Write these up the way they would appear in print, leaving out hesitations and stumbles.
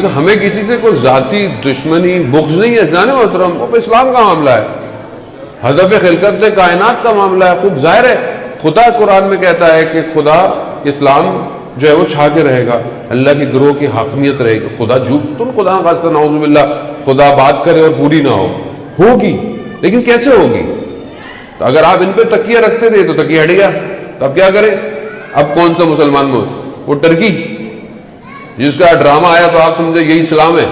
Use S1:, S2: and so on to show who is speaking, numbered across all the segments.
S1: دیکھو ہمیں کسی سے کوئی ذاتی دشمنی بغض نہیں ہے جانے محترم، وہ اسلام کا معاملہ ہے، ہدف خلقت کائنات کا معاملہ ہے. خوب ظاہر ہے خدا قرآن میں کہتا ہے کہ خدا اسلام جو ہے وہ چھا کے رہے گا، اللہ کی گروہ کی حاکمیت رہے گی. خدا جھوٹ تم خدا خاصہ نعوذ باللہ خدا بات کرے اور پوری نہ ہوگی، لیکن کیسے ہوگی؟ تو اگر آپ ان پہ تکیہ رکھتے تھے تو تکیہ ہٹ گیا، تو اب کیا کریں؟ اب کون سا مسلمان وہ ٹرکی جس کا ڈرامہ آیا تو آپ سمجھے یہی اسلام ہے.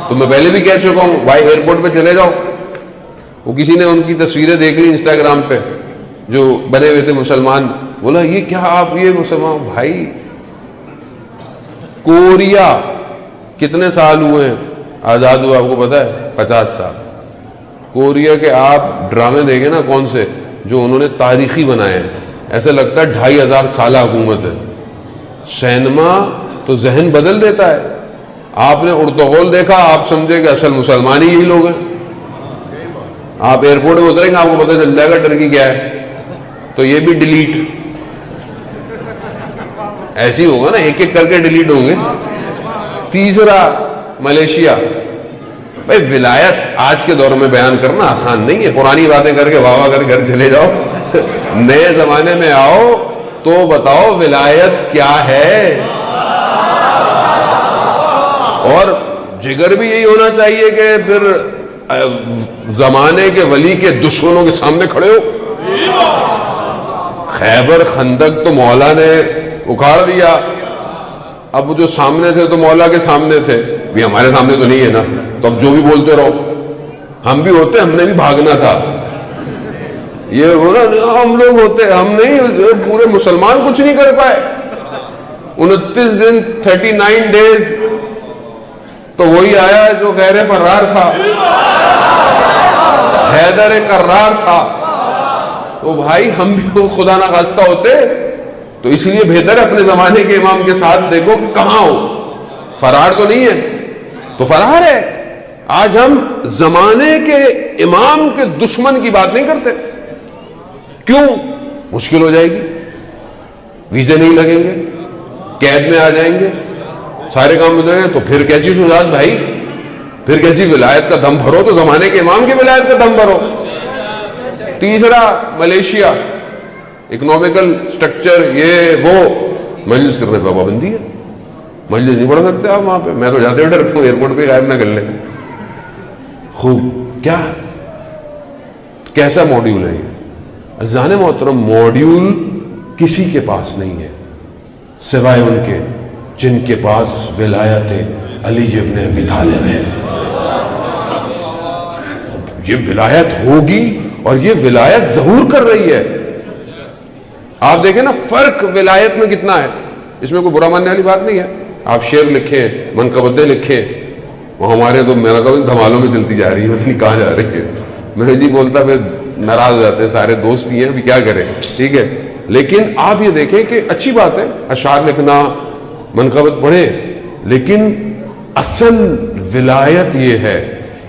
S1: تو میں پہلے بھی کہہ چکا ہوں بھائی ایئرپورٹ پہ چلے جاؤ، وہ کسی نے ان کی تصویریں دیکھ لی انسٹاگرام پہ جو بنے ہوئے تھے مسلمان، بولا یہ کیا آپ یہ مسلمان؟ بھائی کوریا کتنے سال ہوئے ہیں آزاد ہوا آپ کو پتا ہے؟ 50 سال. کوریا کے آپ ڈرامے دیکھیں نا کون سے جو انہوں نے تاریخی بنائے ہیں، ایسا لگتا ہے 2500 سالہ حکومت ہے. سینما تو ذہن بدل دیتا ہے. آپ نے ارطغرل دیکھا آپ سمجھے کہ اصل مسلمان ہی یہی لوگ ہیں. آپ ایئرپورٹ میں اتریں گے آپ کو پتہ چل جائے گا ٹرکی کیا ہے، تو یہ بھی ڈیلیٹ ایسی ہوگا نا، ایک ایک کر کے ڈیلیٹ ہوں گے. تیسرا ملیشیا. بھائی ولایت آج کے دور میں بیان کرنا آسان نہیں ہے، پرانی باتیں کر کے واہ واہ کر گھر چلے جاؤ. نئے زمانے میں آؤ تو بتاؤ ولایت کیا ہے. اور جگر بھی یہی ہونا چاہیے کہ پھر زمانے کے ولی کے دشمنوں کے سامنے کھڑے ہو. خیبر خندق تو مولا نے اکھاڑ دیا، اب وہ جو سامنے تھے تو مولا کے سامنے تھے، بھی ہمارے سامنے تو نہیں ہے نا، تو اب جو بھی بولتے رہو. ہم بھی ہوتے، ہم نے بھی بھاگنا تھا. یہ ہو نا ہم لوگ ہوتے، ہم نہیں، پورے مسلمان کچھ نہیں کر پائے. 29 دن 39 ڈیز تو وہی آیا جو غیر فرار تھا، حیدر کرار تھا. تو بھائی ہم بھی خدا نہ خواستہ ہوتے، تو اس لیے بہتر ہے اپنے زمانے کے امام کے ساتھ دیکھو کہ کہاں ہو. فرار تو نہیں ہے تو فرار ہے. آج ہم زمانے کے امام کے دشمن کی بات نہیں کرتے. کیوں؟ مشکل ہو جائے گی، ویزے نہیں لگیں گے، قید میں آ جائیں گے، سارے کام ہو جائیں گے. تو پھر کیسی شجاعت بھائی، پھر کیسی ولایت کا دم بھرو؟ تو زمانے کے امام کی ولایت کا دم بھرو. تیسرا ملیشیا، اکنامیکل سٹرکچر، یہ وہ مجلس کرنے پہ پابندی ہے. مجلس نہیں پڑھ سکتے آپ وہاں پہ. میں تو جاتے ہوئے ڈرتا ہوں ایئرپورٹ پہ غائب نہ کر لیں. خوب کیا کیسا ماڈیول ہے یہ؟ عزیزان محترم، ماڈیول کسی کے پاس نہیں ہے سوائے ان کے جن کے پاس ولایت علی ابن ابی طالب ہے. یہ ولایت ہوگی اور یہ ولایت ظہور کر رہی ہے. آپ دیکھیں نا فرق ولایت میں کتنا ہے. اس میں کوئی برا ماننے والی بات نہیں ہے. آپ شعر لکھیں، منقبتیں لکھیں، وہ ہمارے تو میرا کبھی دھمالوں میں چلتی جا رہی ہے، پتہ نہیں کہاں جا رہی ہے. میں جی بولتا پھر ناراض ہو جاتے ہیں، سارے دوست ہی ہیں، ابھی کیا کریں. ٹھیک ہے، لیکن آپ یہ دیکھیں کہ اچھی بات ہے اشعار لکھنا، منقبت پڑھیں، لیکن اصل ولایت یہ ہے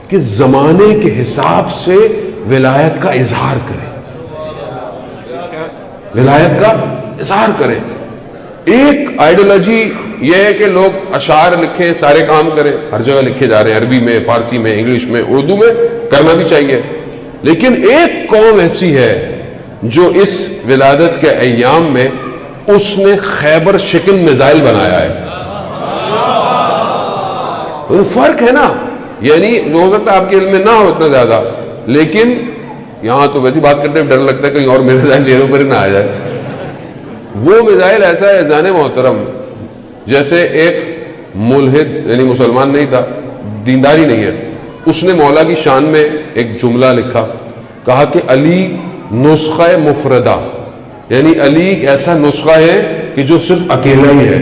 S1: کہ زمانے کے حساب سے ولایت کا اظہار کریں، ولایت کا اظہار کریں. ایک آئیڈیالوجی یہ ہے کہ لوگ اشعار لکھیں، سارے کام کریں، ہر جگہ لکھے جا رہے ہیں، عربی میں، فارسی میں، انگلش میں، اردو میں، کرنا بھی چاہیے. لیکن ایک قوم ایسی ہے جو اس ولادت کے ایام میں اس نے خیبر شکن میزائل بنایا ہے. فرق ہے نا، یعنی ہو سکتا ہے آپ کے علم میں نہ ہو اتنا زیادہ، لیکن یہاں تو ویسی بات کرتے ڈر لگتا ہے کہیں اور میزائل میرے اوپر نہ آ جائے. وہ میزائل ایسا ہے جانے محترم، جیسے ایک ملحد یعنی مسلمان نہیں تھا، دینداری نہیں ہے، اس نے مولا کی شان میں ایک جملہ لکھا، کہا کہ علی نسخہ مفردہ، یعنی علی ایک ایسا نسخہ ہے کہ جو صرف اکیلا ہی ہے،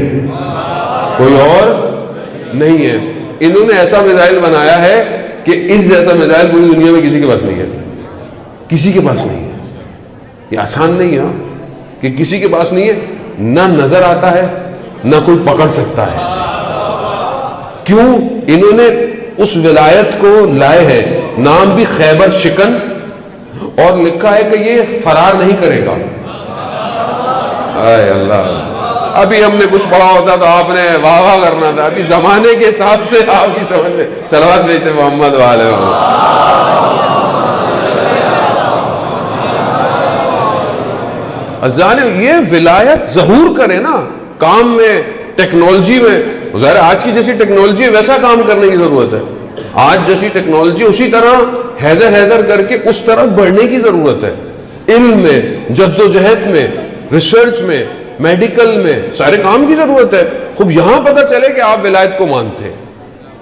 S1: کوئی اور نہیں ہے. انہوں نے ایسا میزائل بنایا ہے کہ اس جیسا میزائل پوری دنیا میں کسی کے پاس نہیں ہے، کسی کے پاس نہیں ہے. یہ آسان نہیں ہے کہ کسی کے پاس نہیں ہے، نہ نظر آتا ہے نہ کوئی پکڑ سکتا ہے اسے. کیوں؟ انہوں نے اس ولایت کو لائے ہیں، نام بھی خیبر شکن، اور لکھا ہے کہ یہ فرار نہیں کرے گا. اے اللہ، ابھی ہم نے کچھ پڑھا ہوتا تو آپ نے واہ واہ کرنا تھا. ابھی زمانے کے حساب سے آپ کی سمجھ میں صلوات بھیجتے محمد والے یہ ولایت ظہور کرے نا کام میں, ٹیکنالوجی میں. ظاہر آج کی جیسی ٹیکنالوجی ویسا کام کرنے کی ضرورت ہے. آج جیسی ٹیکنالوجی اسی طرح حیدر کر کے اس طرف بڑھنے کی ضرورت ہے. علم میں, جد و جہد میں, ریسرچ میں, میڈیکل میں, سارے کام کی ضرورت ہے. خوب یہاں پتہ چلے کہ آپ ولایت کو مانتے ہیں,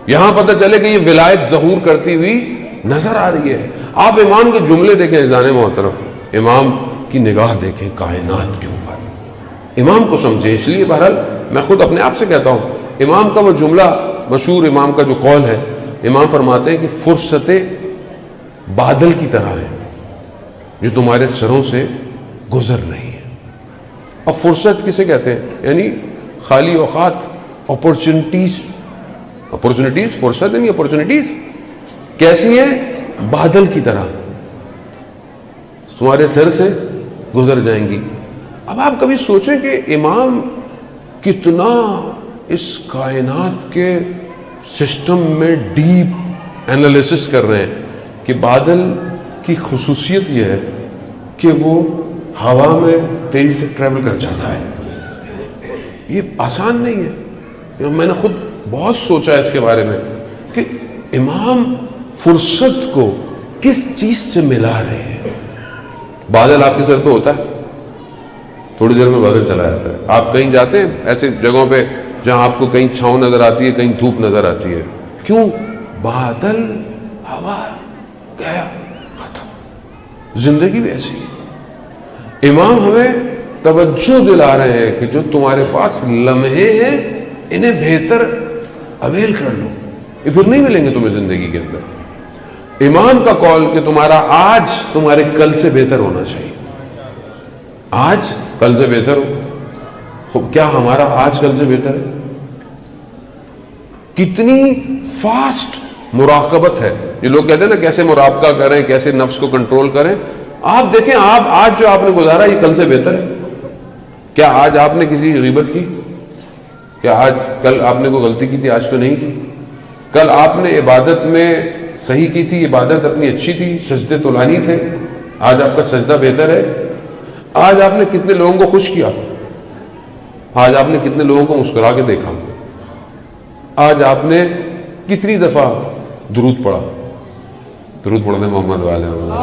S1: یہاں پتہ چلے کہ یہ ولایت ظہور کرتی ہوئی نظر آ رہی ہے. آپ امام کے جملے دیکھیں عزیزان محترم, امام کی نگاہ دیکھیں کائنات کے اوپر, امام کو سمجھیں. اس لیے بہرحال میں خود اپنے آپ سے کہتا ہوں, امام کا وہ جملہ مشہور, امام کا جو قول ہے, امام فرماتے ہیں کہ فرصتیں بادل کی طرح ہیں جو تمہارے سروں سے گزر رہی ہیں. اب فرصت کسے کہتے ہیں؟ یعنی خالی اوقات, اپورچونٹیز. فرصت یعنی اپورچونٹیز کیسی ہیں؟ بادل کی طرح تمہارے سر سے گزر جائیں گی. اب آپ کبھی سوچیں کہ امام کتنا اس کائنات کے سسٹم میں ڈیپ انالیسس کر رہے ہیں کہ بادل کی خصوصیت یہ ہے کہ وہ ہوا میں تیزی سے ٹریول کر جاتا ہے. یہ آسان نہیں ہے. میں نے خود بہت سوچا ہے اس کے بارے میں کہ امام فرصت کو کس چیز سے ملا رہے ہیں. بادل آپ کے سر پہ ہوتا ہے, تھوڑی دیر میں بادل چلا جاتا ہے. آپ کہیں جاتے ہیں ایسے جگہوں پہ جہاں آپ کو کہیں چھاؤں نظر آتی ہے, کہیں دھوپ نظر آتی ہے. کیوں؟ بادل, ہوا گیا, ختم. زندگی بھی ایسی ہے. امام ہمیں توجہ دلا رہے ہیں کہ جو تمہارے پاس لمحے ہیں انہیں بہتر اویل کر لو, یہ پھر نہیں ملیں گے تمہیں زندگی کے اندر. امام کا قول کہ تمہارا آج تمہارے کل سے بہتر ہونا چاہیے. آج کل سے بہتر ہو. کیا ہمارا آج کل سے بہتر ہے؟ کتنی فاسٹ مراقبت ہے. یہ لوگ کہتے ہیں نا کیسے مراقبہ کریں, کیسے نفس کو کنٹرول کریں. آپ دیکھیں آپ آج جو آپ نے گزارا یہ کل سے بہتر ہے. کیا آج آپ نے کسی غیبت کی؟ کیا کل آپ نے کوئی غلطی کی تھی, آج تو نہیں کی. کل آپ نے عبادت میں صحیح کی تھی, عبادت اپنی اچھی تھی, سجدے طولانی تھے, آج آپ کا سجدہ بہتر ہے. آج آپ نے کتنے لوگوں کو خوش کیا, آج آپ نے کتنے لوگوں کو مسکرا کے دیکھا, آج آپ نے کتنی دفعہ درود پڑھا. درود پڑھنے محمد والے محمد.